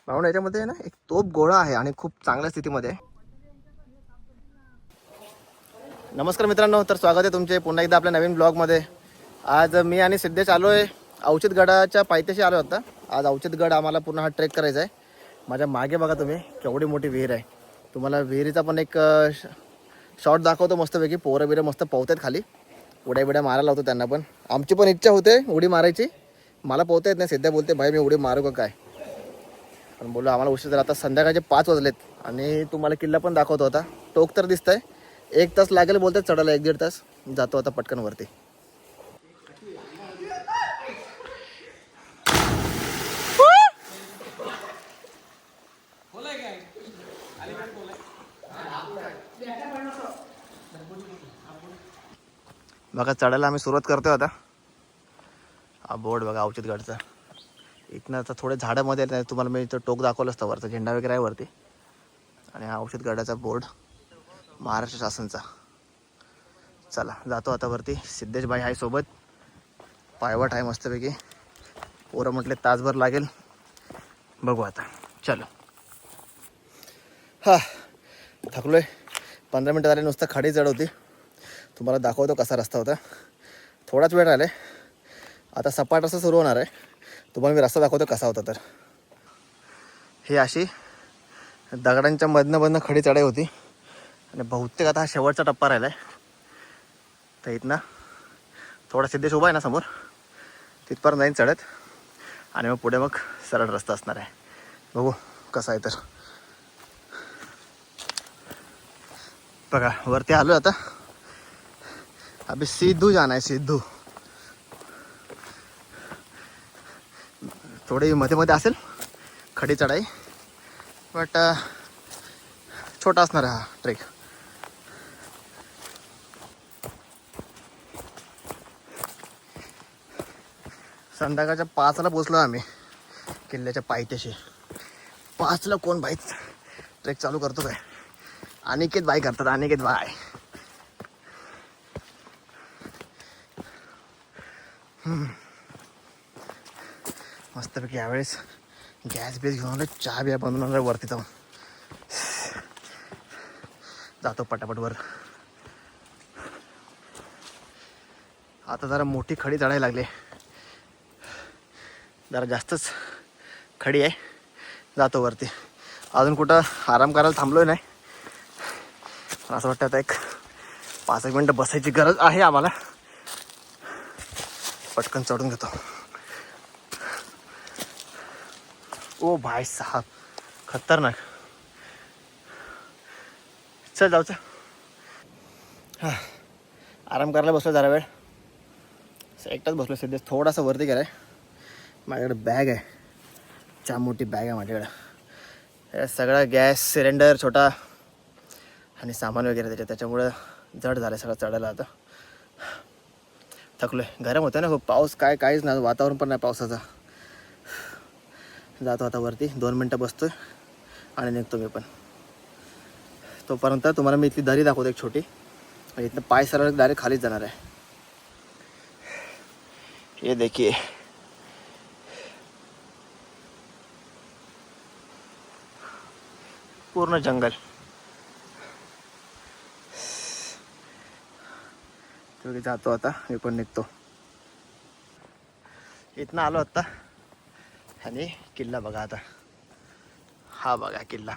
म्हणून याच्यामध्ये ना एक तोप गोळा आहे आणि खूप चांगल्या स्थितीमध्ये आहे. नमस्कार मित्रांनो, तर स्वागत आहे तुमचे पुन्हा एकदा आपल्या नवीन ब्लॉगमध्ये. आज मी आणि सिद्धेश आलो आहे औचितगडाच्या पायथ्याशी आलो होता. आज औचितगड आम्हाला पूर्ण हा ट्रेक करायचा आहे. माझ्या मागे बघा तुम्ही केवढी मोठी विहीर आहे. तुम्हाला विहिरीचा पण एक शॉट दाखवतो मस्तपैकी. पोरं बिरं मस्त पोहतात खाली, उड्या बिड्या मारायला होतो त्यांना पण. आमची पण इच्छा होते उडी मारायची. मला पोहता येत नाही. सिद्ध्या बोलते भाई मी उडी मारू का काय, पण बोललो आम्हाला उशीर झाला. आता संध्याकाळचे 5 वाजलेत आणि तुम्हाला किल्ला पण दाखवतो होता. टोक तर दिसतंय. 1 तास लागेल बोलतात चढायला, 1-1.5 तास. जातो आता पटकन वरती. बघा चढायला आम्ही सुरुवात करतोय आता. हा बोर्ड बघा औचितगडचा. इथनं आता थोडे झाडामध्ये नाही, तुम्हाला मी इथं टोक दाखवलं असतं. वरचा झेंडा वगैरे आहे वरती. आणि हा औचितगडाचा बोर्ड महाराष्ट्र शासनचा. चला जातो आता वरती. सिद्धेश भाई आहे सोबत. पायवाट आहे मस्तपैकी. पोरं म्हटले तासभर लागेल. बघू आता. चलो. हा थकलोय. 15 मिनटं झाले. नुसतं खडी चढ होती. तुम्हाला दाखवतो कसा रस्ता होता. थोडाच वेळ राहिला. आता सपाट रस्ता सुरू होणार आहे. तुम्हाला मी रस्ता दाखवतो कसा होता. तर ही अशी दगडांच्या मधनं खडी चढाई होती. आणि बहुतेक आता हा शेवटचा टप्पा राहिला आहे. तर इथनं थोडा सिद्धेश उभा आहे ना समोर, तिथपर्यंत जाईन चढत. आणि मग पुढे मग सरळ रस्ता असणार आहे. बघू कसा आहे. तर बघा वरती आलो आता. अभी सिद्धू जाना है. सिद्धू थोडी मध्ये मध्ये असेल खडी चढाई, बट छोटा असणार आहे हा ट्रेक. संध्याकाळच्या 5ला पोचलो आम्ही किल्ल्याच्या पायथ्याशी. 5ला कोण बाईक ट्रेक चालू करतो काय? अनिकेत बाई करतात. अनिकेत बाय. मस्तपैकी यावेळेस गॅस बेस घेऊन आलो. चहा बिया बनवून वरती जाऊन जातो पटापट वर. आता जरा मोठी खडी चढायला लागली. जरा जास्तच खडी आहे. जातो वरती. अजून कुठं आराम करायला थांबलोय नाही. असं वाटतं आता एक 5-1 मिनटं बसायची गरज आहे आम्हाला. पटकन चढून घेतो. ओ भाई साहब खतरनाक. चल जाऊचं. हां आराम करायला बसलो जरा वेळ. एकटाच बसलो. सध्या थोडासा वरती गेलाय. माझ्याकडे बॅग आहे. चहा मोठी बॅग आहे माझ्याकडे. हे सगळं गॅस सिलेंडर छोटा आणि सामान वगैरे त्याच्यामुळं जड झालं सगळं चढायला. आता थकलो आहे. गरम होतं ना खूप. पाऊस काहीच नाही. वातावरण पण नाही पावसाचा. जातो आता वरती. 2 मिनटं बसतोय आणि निघतो मी पण. तोपर्यंत तुम्हाला मी इथली दरी दाखवतो एक छोटी. आणि इथनं पाय सरळ डायरेक्ट खालीच जाणार आहे. ये देखिए पूर्ण जंगल. तर जातो आता मी पण निघतो. इथनं आलो आता. आणि किल्ला बघा आता. हा बघा किल्ला.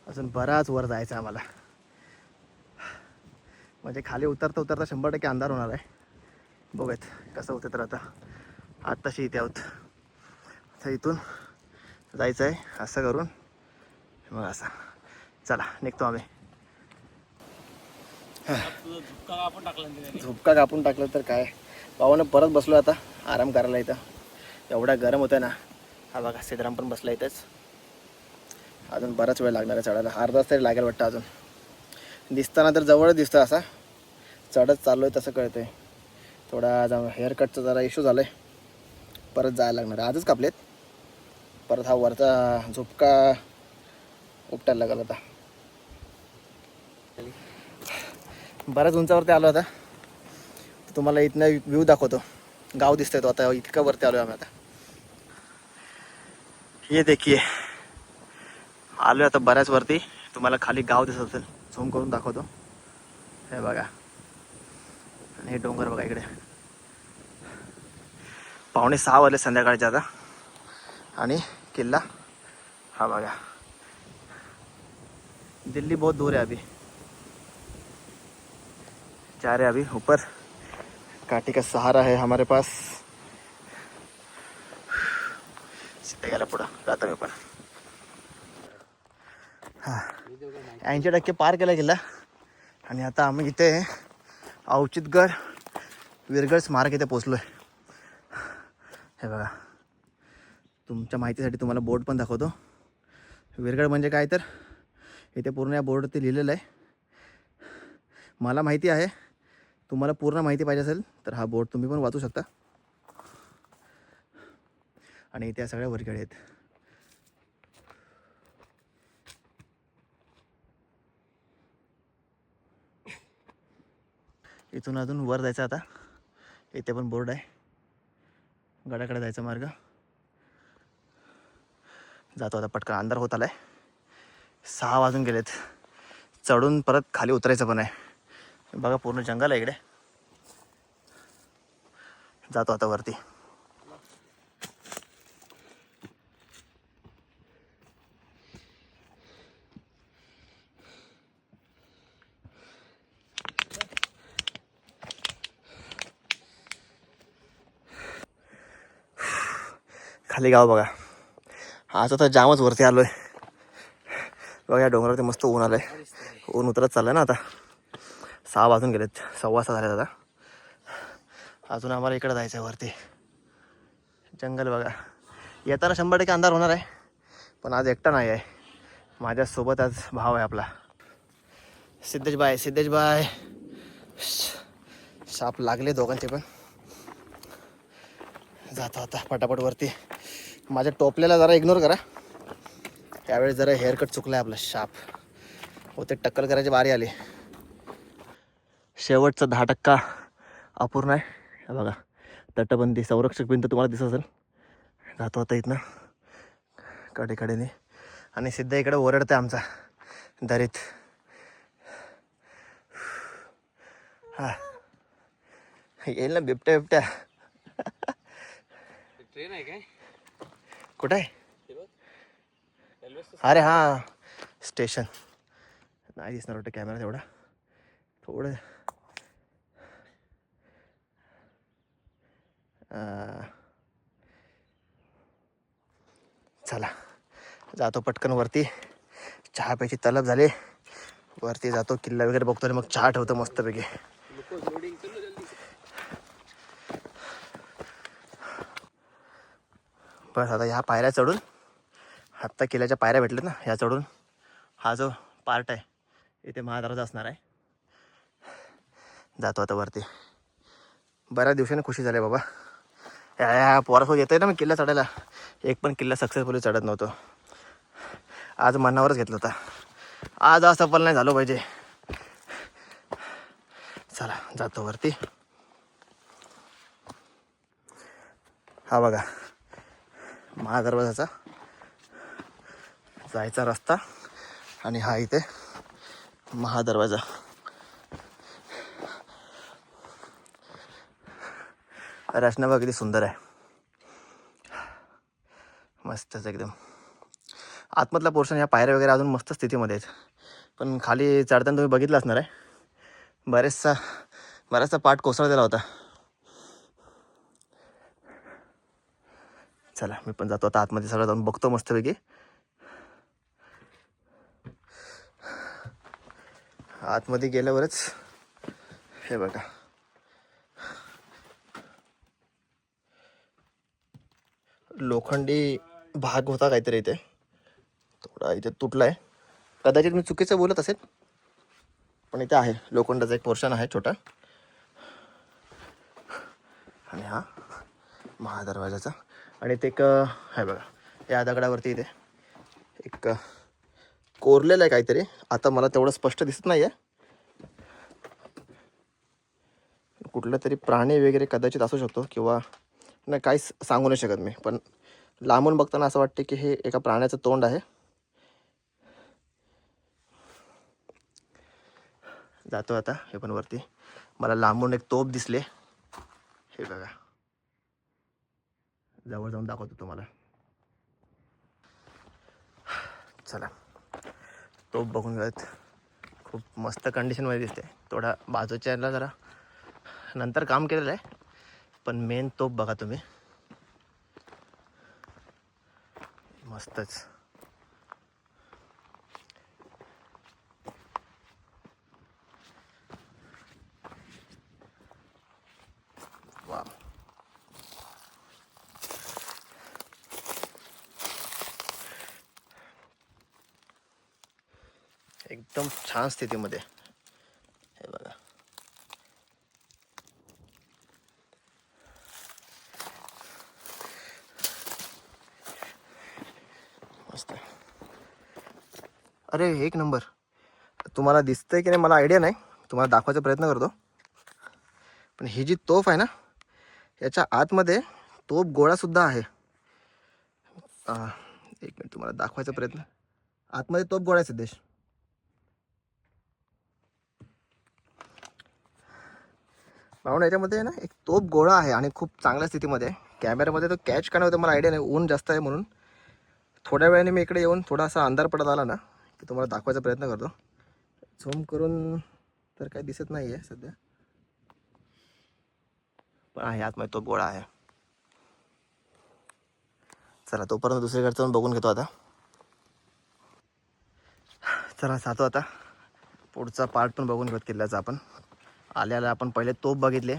अजून बराच वर जायचं आहे आम्हाला. म्हणजे खाली उतरता 100% अंधार होणार आहे. बघूयात कसं होतं. तर आता आत्ताशी इथे आहोत. तर इथून जायचं आहे असं करून. मग असं चला निघतो आम्ही. झोपका कापून टाकलं तर काय. भावानं परत बसलो आता आराम करायला. इथं एवढा गरम होतं ना. हा बघा सिद्धराम पण बसला इथंच. अजून बराच वेळ लागणार आहे चढायला. अर्धा तास तरी लागेल वाटतं अजून. दिसताना तर जवळच दिसतं. असा चढत चाललो आहे तसं कळतं आहे. थोडा हेअरकटचा जरा इश्यू झाला आहे. परत जायला लागणार आहे. आजच कापलेत. परत हा वरचा झोपका उपटायला लागला आता. बऱ्याच उंचावरती आलो आता. तुम्हाला इथनं व्ह्यू दाखवतो. गाव दिसतंय तो. आता इतका वरती आलो आम्ही आता. ये देखिए आलो आता बऱ्याच वरती. तुम्हाला खाली गाव दिसत असेल, झूम करून दाखवतो. हे बघा, आणि हे डोंगर बघा इकडे. 5:45 वाजले संध्याकाळचे आता. आणि किल्ला हा बघा. दिल्ली बहुत दूर है, अभी जा रहे अभी ऊपर. काठी का सहारा है हमारे पास. सिद्ध गेला पुढं, जातो मी पण. हां, 80% पार केला किल्ला. आणि आता आम्ही इथे अवचितगड विरगळ स्मारक इथे पोचलो आहे. हे बघा, तुमच्या माहितीसाठी तुम्हाला बोर्ड पण दाखवतो. विरगळ म्हणजे काय तर इथे पूर्ण या बोर्डवरती लिहिलेलं आहे. मला माहिती आहे, तुम्हाला पूर्ण माहिती पाहिजे असेल तर हा बोर्ड तुम्ही पण वाचू शकता. आणि इथे सगळ्या वरखेड आहेत. इथून अजून वर जायचं आता. इथे पण बोर्ड आहे, गडाकडे जायचा मार्ग. जातो आता पटकन, अंधार होत आलाय. 6 वाजून गेलेत. चढून परत खाली उतरायचं पण आहे. बघा पूर्ण जंगल आहे इकडे. जातो आता वरती. खाली गाव बघा. आज आता जामच वरती आलोय बघा. या डोंगरावरती मस्त ऊन आलंय. ऊन उतरत चाललंय ना आता. 6 वाजून गेलेत, 6:15 झाले आता. अजून आम्हाला इकडे जायचं आहे वरती. जंगल बघा. येताना 100% अंधार होणार आहे, पण आज एकटा नाही आहे. माझ्यासोबत आज भाव आहे आपला सिद्धेश बाय. सिद्धेश बाय. साप लागले दोघांचे पण. जातो आता पटापट वरती. माझ्या टोपल्याला जरा इग्नोर करा, त्यावेळेस जरा हेअरकट चुकला आहे आपला. शाप होते, टक्कल करायची बारी आली. शेवटचा 10% अपूर्ण आहे. हे बघा, तटबंदी संरक्षक भिंत तुम्हाला दिसत असेल. जातो आता इथनं कडेकडेने. आणि सिद्ध इकडे ओरडते आमचा दरीत. हा, येईल ना बिबट्या बिबट्या. ट्रेन आहे काय? कुठं आहे? अरे हां, स्टेशन. नाही दिसणार वाटतं कॅमेरा तेवढा. थोडं चला, जातो पटकन वरती. चहा प्यायची तलब झाली. वरती जातो, किल्ला वगैरे बघतो आणि मग चहा ठेवतो मस्तपैकी. बस आता ह्या पायऱ्या चढून, आत्ता किल्ल्याच्या पायऱ्या भेटल्यात ना, ह्या चढून हा जो पार्ट आहे इथे महादरवाजा असणार आहे. जातो आता वरती. बऱ्याच दिवसाने खुशी झाली बाबा. या पोरासोबत येतोय ना मी किल्ला चढायला. एक पण किल्ला सक्सेसफुली चढत नव्हतो. आज मनावरच घेतलं होता, आज असफल नाही झालो पाहिजे. चला जातो वरती. हा बघा महादरवाजाचा जायचा रस्ता. आणि हा इथे महादरवाजा. रचना बघा किती सुंदर आहे, मस्तच एकदम. आतमधला पोर्शन, ह्या पायऱ्या वगैरे अजून मस्त स्थितीमध्ये आहेत, पण खाली चढताना तुम्ही बघितलं असणार आहे बराचसा पार्ट कोसळलेला होता. चला मी पण जातो आता आतमध्ये, सगळं जाऊन बघतो मस्तपैकी. आतमध्ये गेल्यावरच हे बघा, लोखंडी भाग होता काहीतरी इथे, थोडा इथे तुटलाय. कदाचित मी चुकीचं बोलत असेल, पण इथे आहे लोखंडाचा एक पोर्शन आहे छोटा. आणि हा महादरवाजाचा. आणि ते एक आहे बघा, या दगडावरती इथे एक कोरलेलं आहे काहीतरी. आता मला तेवढं स्पष्ट दिसत नाही आहे, कुठलं तरी प्राणी वगैरे कदाचित असू शकतो, किंवा नाही काहीच सांगू नाही शकत मी. पण लांबून बघताना असं वाटते की हे एका प्राण्याचं तोंड आहे. जातो आता. हे पण वरती मला लांबून एक तोप दिसले. हे बघा, जवळ जाऊन दाखवतो तुम्हाला. चला, तोप बघून घेऊयात. खूप मस्त कंडिशनमध्ये दिसते. थोडा बाजूच्या याला जरा नंतर काम केलेलं आहे, पण मेन तोप बघा तुम्ही, मस्तच. वा, एकदम छान स्थितीमध्ये. हे बघा, मस्त. अरे एक नंबर. तुम्हाला दिसतंय की नाही मला आयडिया नाही, तुम्हाला दाखवायचा प्रयत्न करतो. पण ही जी तोफ आहे ना, याच्या आतमध्ये तोफ गोळासुद्धा आहे. एक मिनिट, तुम्हाला दाखवायचा प्रयत्न. आतमध्ये तोफ गोळा आहे सिद्धेश. पाहून याच्यामध्ये ना एक तोप गोळा आहे आणि खूप चांगल्या स्थितीमध्ये आहे. कॅमेऱ्यामध्ये तो कॅच का नव्हतं मला आयडिया नाही, ऊन जास्त आहे म्हणून. थोड्या वेळाने मी इकडे येऊन थोडासा अंधार पडत आला ना की तुम्हाला दाखवायचा प्रयत्न करतो. झूम करून तर काही दिसत नाही आहे सध्या, पण आहे आतमध्ये तोप गोळा आहे. चला, तोपर्यंत दुसरीकडे जाऊन बघून घेतो आता. चला जातो आता, पुढचा पार्ट पण बघून घेतो किल्ल्याचा आपण. आल्याला आपण पहिले तोप बघितले,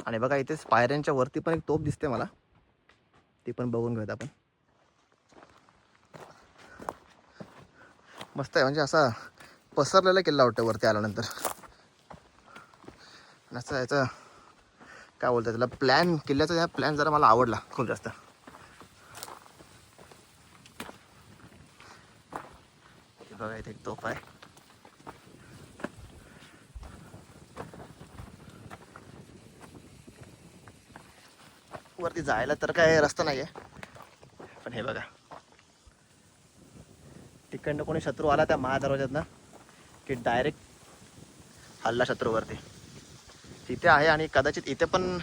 आणि बघा इथे पायऱ्यांच्या वरती पण एक तोप दिसते मला, ती पण बघून घेऊयात आपण. मस्त आहे, म्हणजे असा पसरलेला किल्ला वाटतं वरती आल्यानंतर. असं याचं काय बोलतात त्याला, प्लॅन, किल्ल्याचा ह्या प्लॅन जरा मला आवडला खूप जास्त. बघा इथे एक तोफ आहे. वरती जायला तर काय रस्ता नाही आहे, पण हे बघा, तिकडनं कोणी शत्रू आला त्या महादरवाज्यातनं की डायरेक्ट हल्ला शत्रूवरती. तिथे आहे, आणि कदाचित इथे पण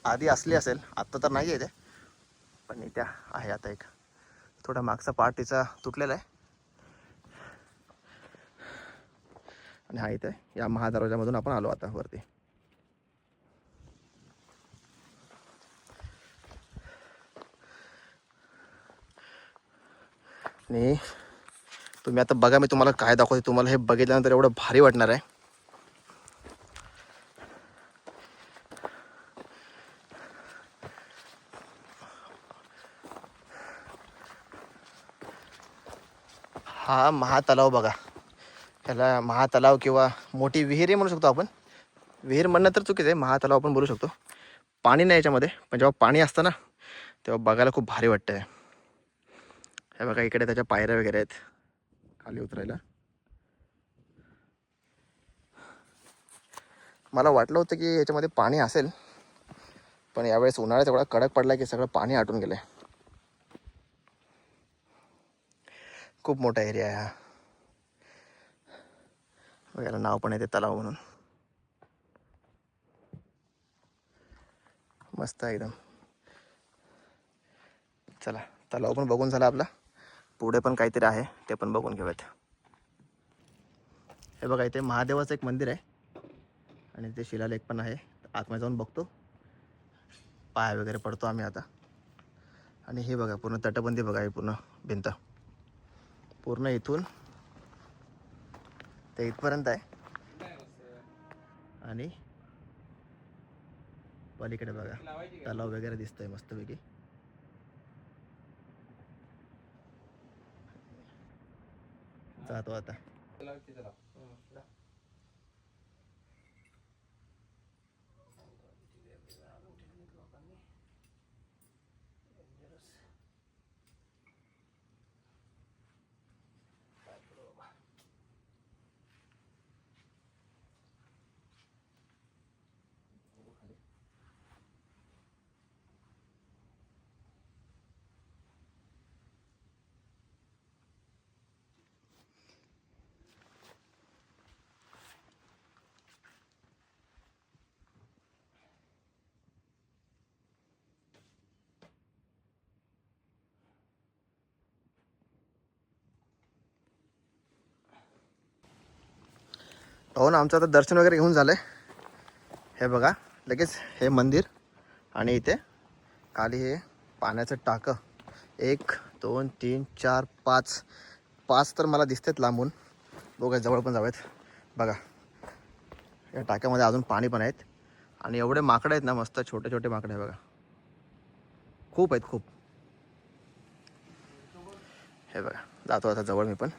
आधी असली असेल, आत्ता तर नाही आहे ते, पण इथे आहे. आता एक थोडा मागचा पार्ट तिचा तुटलेला आहे, आणि हा इथे या महादरवाजामधून आपण आलो आता वरती. आणि तुम्ही आता बघा, मी तुम्हाला काय दाखवते, तुम्हाला हे बघितल्यानंतर एवढं भारी वाटणार आहे. हा महातलाव बघा, ह्याला महातलाव किंवा मोठी विहीर म्हणू शकतो आपण. विहीर म्हणणं तर चुकीचं आहे, महातलाव आपण बोलू शकतो. पाणी नाही याच्यामध्ये, पण जेव्हा पाणी असतं ना तेव्हा बघायला खूप भारी वाटतं. हे बघा, इकडे त्याच्या पायऱ्या वगैरे आहेत खाली उतरायला. मला वाटलं होतं की याच्यामध्ये पाणी असेल, पण यावेळेस उन्हाळ्यात एवढा कडक पडला की सगळं पाणी आटून गेलंय. खूप मोठा एरिया आहे हा. याला नाव पण येते तलाव म्हणून. मस्त आहे एकदम. चला, तलाव पण बघून झाला आपला. पुढे पण काहीतरी आहे, ते पण बघून घेऊयात. हे बघा, इथे महादेवाचं एक मंदिर आहे, आणि ते शिलालेख पण आहे. आतमध्ये जाऊन बघतो, पाय वगैरे पडतो आम्ही आता. आणि हे बघा, पूर्ण तटबंदी बघा, ही पूर्ण भिंत पूर्ण इथून ते इथपर्यंत आहे. आणि पलीकडे बघा तलाव वगैरे दिसतोय मस्तपैकी. जातो आता. हो ना, आमचं आता दर्शन वगैरे घेऊन झालं आहे. हे बघा लगेच हे मंदिर आणि इथे खाली हे पाण्याचं टाकं. 1 2 3 4 5 5 तर मला दिसतात लांबून. बघा जवळ पण जाऊयात. बघा या टाक्यामध्ये अजून पाणी पण आहेत आणि एवढे माकडे आहेत ना, मस्त छोटे छोटे माकडे आहे बघा. खूप आहेत खूप. हे बघा जातो आता जवळ मी पण.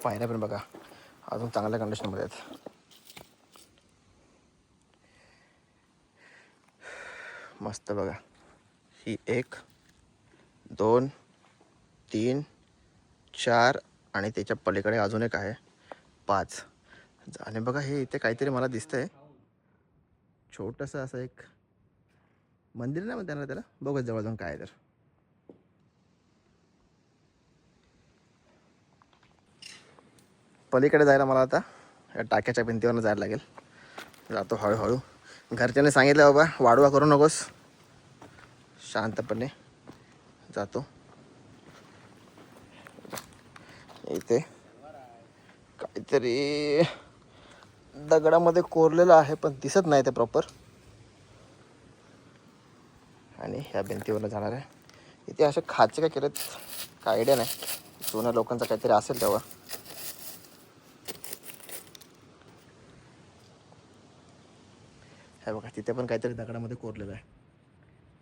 पायऱ्या पण बघा अजून चांगल्या कंडिशनमध्ये आहेत. मस्त बघा. ही 1 2 3 4 आणि त्याच्या पलीकडे अजून एक आहे 5. आणि बघा हे इथे काहीतरी मला दिसतंय. छोटंसं असं एक मंदिर नाही म्हणता येणार त्याला. बघा जवळ जाऊन काय आहे तर. पलीकडे जायला मला आता या टाक्याच्या भिंतीवरनं जायला लागेल. जातो हळूहळू. घरच्यांनी सांगितलं बाबा वाढवा करू नकोस, शांतपणे जातो. इथे काहीतरी दगडामध्ये कोरलेलं आहे पण दिसत नाही ते प्रॉपर. आणि ह्या भिंतीवरनं जाणार आहे. इथे असे खाचे काय केलेत काय आयडिया नाही. जुन्या लोकांचं काहीतरी असेल तेव्हा. हे बघा तिथे पण काहीतरी दगडामध्ये कोरलेलं आहे.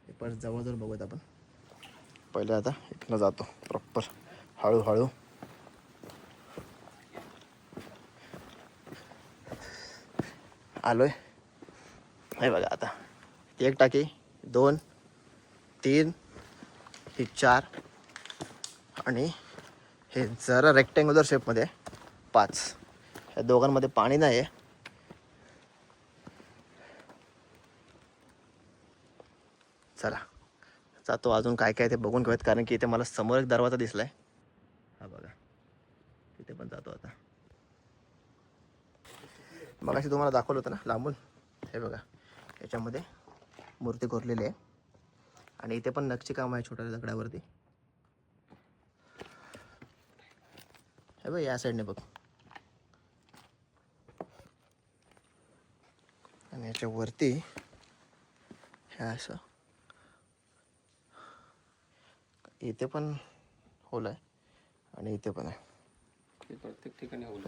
हे पण जवळजवळ बघूयात आपण. पहिले आता इथनं जातो प्रॉपर हळूहळू. आलोय. हे बघा आता ती 1 टाकी 2 3 ही 4 आणि हे जरा रेक्टँग्युलर शेपमध्ये 5. ह्या दोघांमध्ये पाणी नाही आहे. चला जातो अजून काय काय ते बघून घेऊयात. कारण की इथे मला समोर एक दरवाजा दिसलाय. हा बघा तिथे पण जातो आता. मगाशी तुम्हाला दाखवलं होतं ना लांबून. हे बघा याच्यामध्ये मूर्ती कोरलेली आहे आणि इथे पण नक्षीकाम आहे छोट्या दगडावरती. हे बघ या साईडने बघ. आणि याच्या वरती हे असं इथे पण होल आहे आणि इथे पण आहे. प्रत्येक ठिकाणी होल.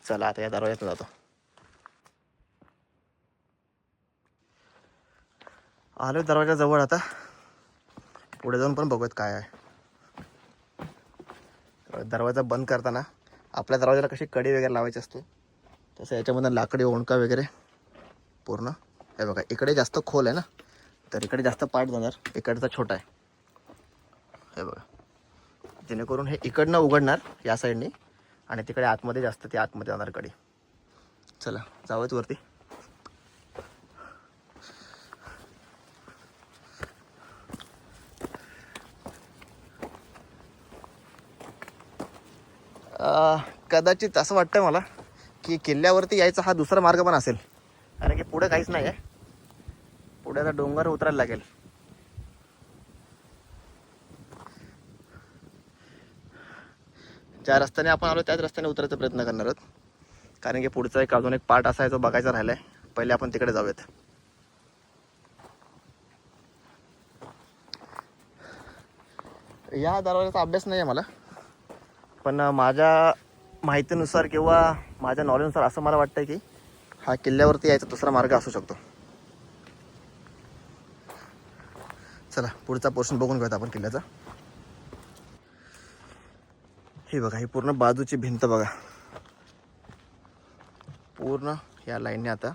चला आता या दरवाज्यातून जातो. आलो दरवाजा जवळ. आता पुढे जाऊन पण बघूयात काय आहे. दरवाजा बंद करताना आपल्या दरवाजाला कशी कडी वगैरे लावायची असते तसं याच्यामधून लाकडी ओंडका वगैरे पूर्ण. हे बघा इकडे जास्त खोल आहे ना, तर इकडे जास्त पार्ट जाणार. इकडचा छोटा आहे. हे बघा जेणेकरून हे इकडनं उघडणार या साईडने आणि तिकडे आतमध्ये जास्त ती आतमध्ये जाणार कडी. चला जाऊयात वरती. कदाचित असं वाटतं मला की किल्ल्यावरती यायचा हा दुसरा मार्ग पण असेल. कारण की पुढे काहीच नाही आहे. पुढे आता डोंगर उतरायला लागेल. ज्या रस्त्याने आपण आलो त्याच रस्त्याने उतरायचा प्रयत्न करणार आहोत. कारण की पुढचा एक अजून एक पार्ट असा आहे जो बघायचा राहिला आहे. पहिले आपण तिकडे जाऊयात. या दरवाजाचा अभ्यास नाही आहे मला, पण माझ्या माहितीनुसार किंवा माझ्या नॉलेजनुसार असं मला वाटतं की हा किल्ल्यावरती यायचा दुसरा मार्ग असू शकतो. चला पुढचा पोर्शन बघून घेऊयात आपण किल्ल्याचा. ही बघा ही पूर्ण बाजूची भिंत बघा. पूर्ण या लाईनने आता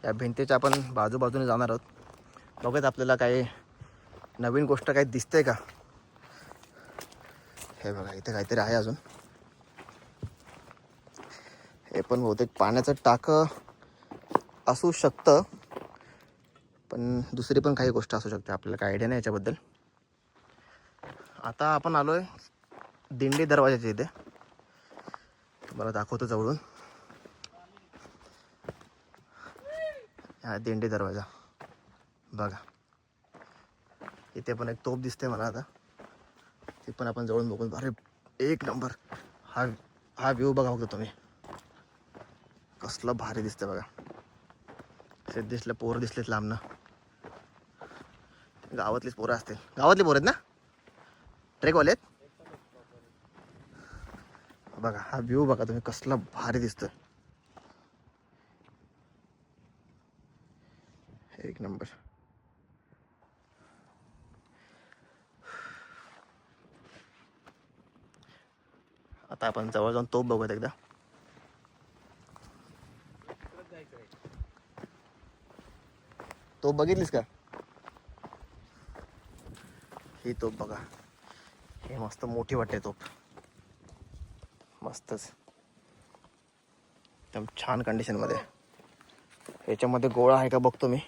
या भिंतीच्या आपण बाजूबाजूने जाणार आहोत. बघूयात आपल्याला काही नवीन गोष्ट काही दिसते का. हे बघा इथे काहीतरी आहे अजून. हे पण बहुतेक पाण्याचं टाकं असू शकतं, पण दुसरी पण काही गोष्ट असू शकते. आपल्याला काही आयडिया नाही याच्याबद्दल. आता आपण आलोय दिंडी दरवाजाच्या इथे. तुम्हाला दाखवतो जवळून. हा दिंडी दरवाजा बघा. इथे पण एक तोफ दिसते मला आता, ती पण आपण जवळून बघून. अरे एक नंबर. हा व्ह्यू बघा फक्त तुम्ही, कसलं भारी दिसतं बघा. सिद्धेशला पोरं दिसलेत लांबनं, गावातलीच पोरं असतील. गावातली पोरं आहेत ना, ट्रेकवाले आहेत बघा. हा व्ह्यू बघा तुम्ही, कसला भारी दिसतोय. एक नंबर. आता आपण जवळ जाऊन तोफ बघूयात एकदा. तोफ बघितलीस का? ही तोफ बघा, हे मस्त मोठी वाटते तोफ, मस्तच एकदम छान कंडिशन मध्ये. याच्यामध्ये गोळा आहे का बघतो मी.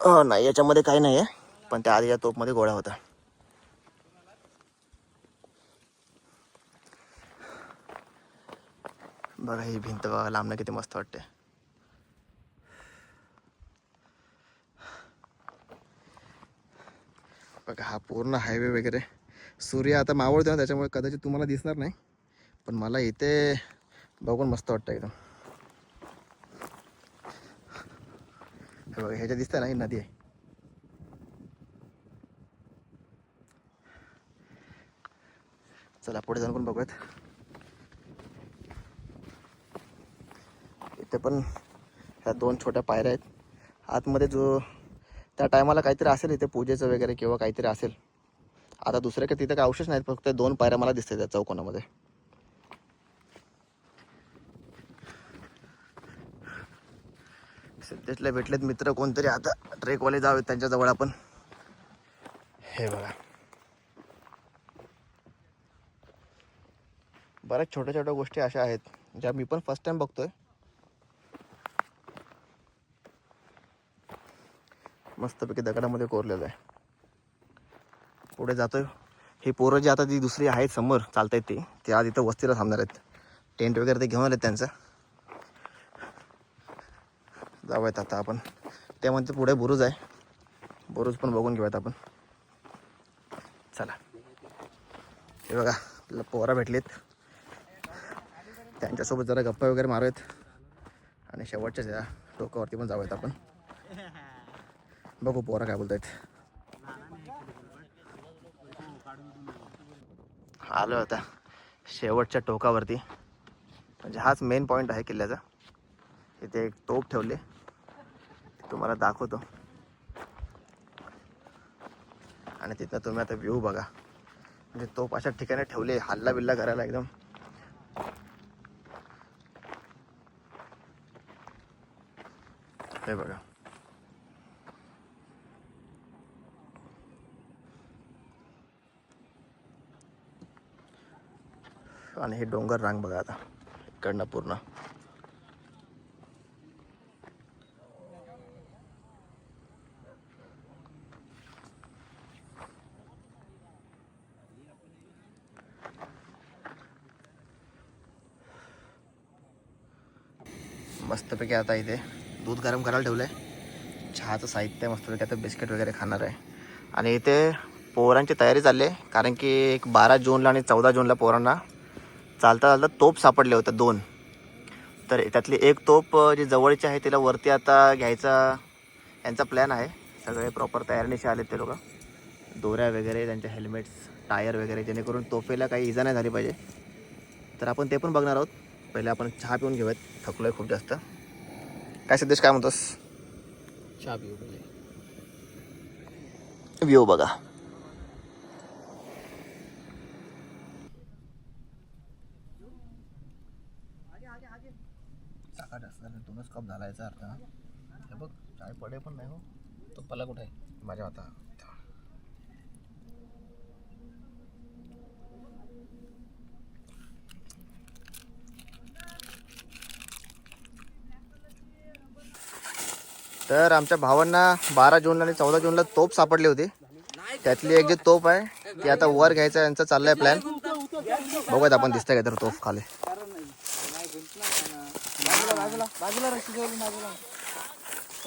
नाही याच्यामध्ये काही नाही आहे, पण त्या आधी या तोफमध्ये गोळा होता. बघा ही भिंत बघा लांबनं किती मस्त वाटते. बघा हा पूर्ण हायवे वगैरे. सूर्य आता मावळतो ना, त्याच्यामुळे कदाचित तुम्हाला दिसणार नाही, पण मला इथे बघून मस्त वाटतं एकदम. हे बघा ह्याच्या दिसतंय ना, ही नदी आहे. चला पुढे जाऊन पण बघूयात. इथे पण ह्या 2 छोट्या पायऱ्या आहेत. आतमध्ये जो त्या टायमाला काहीतरी असेल इथे पूजेचं वगैरे किंवा काहीतरी असेल. आता दुसरे काही तिथे काय अवशेष नाहीत, फक्त 2 पायऱ्या मला दिसतात त्या चौकोनामध्ये. सिद्धेशला भेटलेत मित्र कोणतरी, आता ट्रेकवाले जावेत त्यांच्याजवळ आपण. हे बघा बऱ्याच छोट्या छोट्या गोष्टी अशा आहेत ज्या मी पण फर्स्ट टाइम बघतोय. मस्तपैकी दगडामध्ये कोरलेलं आहे. पुढे जातोय. ही पोरं जी आता ती दुसरी आहेत समोर चालतायत ते आज इथं वस्तीला थांबणार आहेत. टेंट वगैरे ते घेऊन आलेत त्यांचं. जाऊयात आता आपण. ते म्हणते पुढे बुरुज आहे, बुरुज पण बघून घेऊयात आपण. चला. हे बघा आपल्याला पोरं भेटलीत, त्यांच्यासोबत जरा गप्पा वगैरे मारूयात आणि शेवटच्या त्या टोकावरती पण जाऊयात आपण. बघू पोरं काय बोलतायत. आलो आता शेवटच्या टोकावरती, म्हणजे हाच मेन पॉईंट आहे किल्ल्याचा. इथे एक तोफ ठेवले, तुम्हाला दाखवतो. आणि तिथं तुम्ही आता व्ह्यू बघा. म्हणजे तोफ अशा ठिकाणी ठेवले हल्ला बिल्ला करायला एकदम. हे बघा आणि हे डोंगर रांग बघा आता इकडनं पूर्ण. मस्तपैकी आता इथे दूध गरम करायला ठेवलं आहे, चहाचं साहित्य मस्तपैकी. आता बिस्किट वगैरे खाणार आहे. आणि इथे पोरांची तयारी चालली आहे, कारण की एक 12 जूनला आणि 14 जूनला पोरांना चालता चालता तोफ सापडले होते 2. तर त्यातली एक तोफ जी जवळची आहे तिला वरती आता घ्यायचा यांचा प्लॅन आहे. सगळे प्रॉपर तयारीनिशी आलेत ते लोक. दोऱ्या वगैरे, त्यांचे हेल्मेट्स, टायर वगैरे, जेणेकरून तोफेला काही इजा नाही झाली पाहिजे. तर आपण ते पण बघणार आहोत. पहिले आपण चहा पिऊन घेऊयात, थकलोय खूप जास्त. काय सिद्धेश काय म्हणतोस? चहा पिऊ पहिले. व्ह्यू बघा. टाका जास्त झालं, 2च कप झाला याचा अर्थ. हे बघ चाय पडे पण नाही हो. तो पला कुठे आहे? माझ्या हाता. तर आमच्या भावांना 12 जूनला आणि 14 जूनला तोफ सापडली होती. त्यातली एक जी तोफ आहे ती आता वर घ्यायचा यांचा चाललाय प्लॅन. बघूयात आपण दिसतंय का तर तोफ खाली.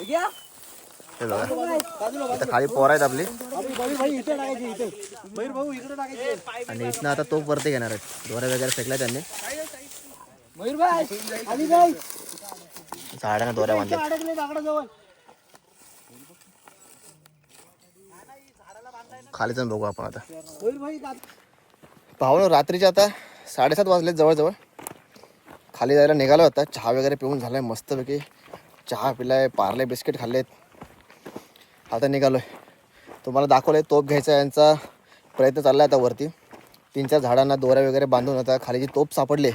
हे बघा इथं खाली पोर आहेत आपली आणि इथनं आता तोप वरती घेणार आहेत. दोऱ्या वगैरे फेकल्या त्यांनी, झाडांना दोऱ्या बांधल्या. खाली जाऊन बघू आपण आता. पाहून रात्रीचे आता 7:30 वाजलेत जवळजवळ. खाली जायला निघालो होता. चहा वगैरे पिऊन झालाय मस्तपैकी. चहा पिलाय, पार्ले बिस्किट खाल्लेत. आता निघालोय. तुम्हाला दाखवलंय तोप घ्यायचा यांचा प्रयत्न चालला आहे आता वरती. 3-4 झाडांना दोऱ्या वगैरे बांधून आता खाली जी तोप सापडली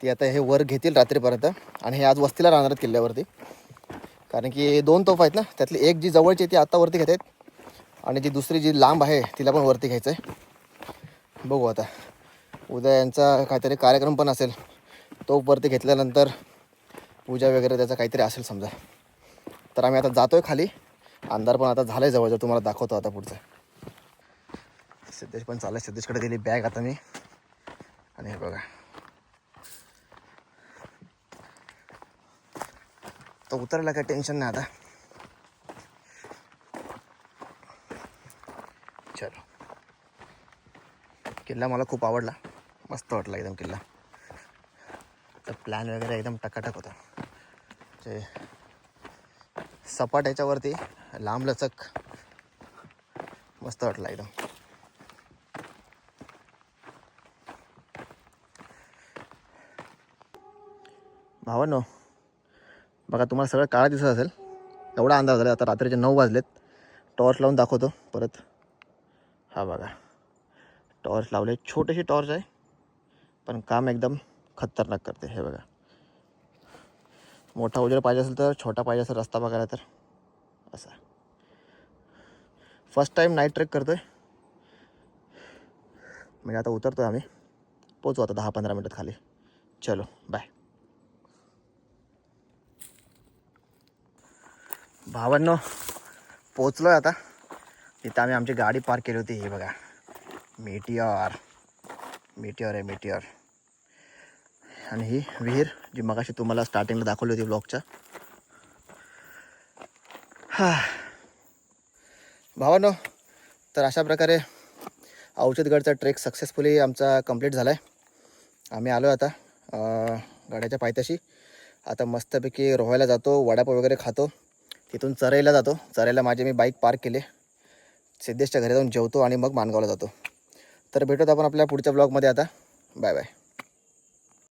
ती आता हे वर घेतील रात्रीपर्यंत. आणि हे आज वस्तीला राहणार आहेत किल्ल्यावरती, कारण की 2 तोफ आहेत ना, त्यातली एक जी जवळची ती आत्ता वरती घेत आहेत आणि जी दुसरी जी लांब आहे तिला पण वरती घ्यायचं आहे. बघू आता उद्या यांचा काहीतरी कार्यक्रम पण असेल. तोफ वरती घेतल्यानंतर पूजा वगैरे त्याचा काहीतरी असेल समजा. तर आम्ही आता जातोय खाली. अंधार पण आता झालं आहे जवळजवळ. तुम्हाला दाखवतो आता पुढचं. सिद्धेश पण चाललं आहे. सिद्धेशकडे दिली बॅग आता मी. आणि हे बघा तो उतरायला काही टेन्शन नाही आता. चलो. किल्ला मला खूप आवडला. मस्त वाटला एकदम किल्ला. तर प्लॅन वगैरे एकदम टकाटक होता. जे सपाट याच्यावरती लांबलचक मस्त वाटला एकदम. भावांनो बघा, तुम्हाला सगळं काळा दिसत असेल. एवढा अंदाज झाला. आता रात्रीचे 9 वाजलेत. टॉर्च लावून दाखवतो परत. हा बघा टॉर्च लावले. छोटीशी टॉर्च आहे पण काम एकदम खतरनाक करते. हे बघा, मोठा उजेड पाहिजे असेल तर, छोटा पाहिजे असेल रस्ता बघायला तर असा. फर्स्ट टाईम नाईट ट्रेक करतो आहे. म्हणजे आता उतरतो आम्ही. पोचू आता 10-15 मिनटात खाली. चलो बाय. भावांनो पोचलो आहे आता. तिथं आम्ही आमची गाडी पार्क केली होती. हे बघा मेटियर आहे मेटियर. आणि ही विहीर जी मगाशी तुम्हाला स्टार्टिंगला दाखवली होती ब्लॉगच्या. भावांनो तर अशा प्रकारे औचितगडचा ट्रेक सक्सेसफुली आमचा कंप्लीट झाला आहे. आम्ही आलो आता गडाच्या पायथ्याशी. आता मस्तपैकी रोहायला जातो, वडापाव वगैरे खातो, तिथून चराईला जातो. चराईला मी बाईक पार्क केले. सिद्धेशच्या घरी जाऊन जेवतो आणि मग माणगावला जातो. तर भेटूत आपण आपल्या पुढच्या ब्लॉगमध्ये आता. Bye bye.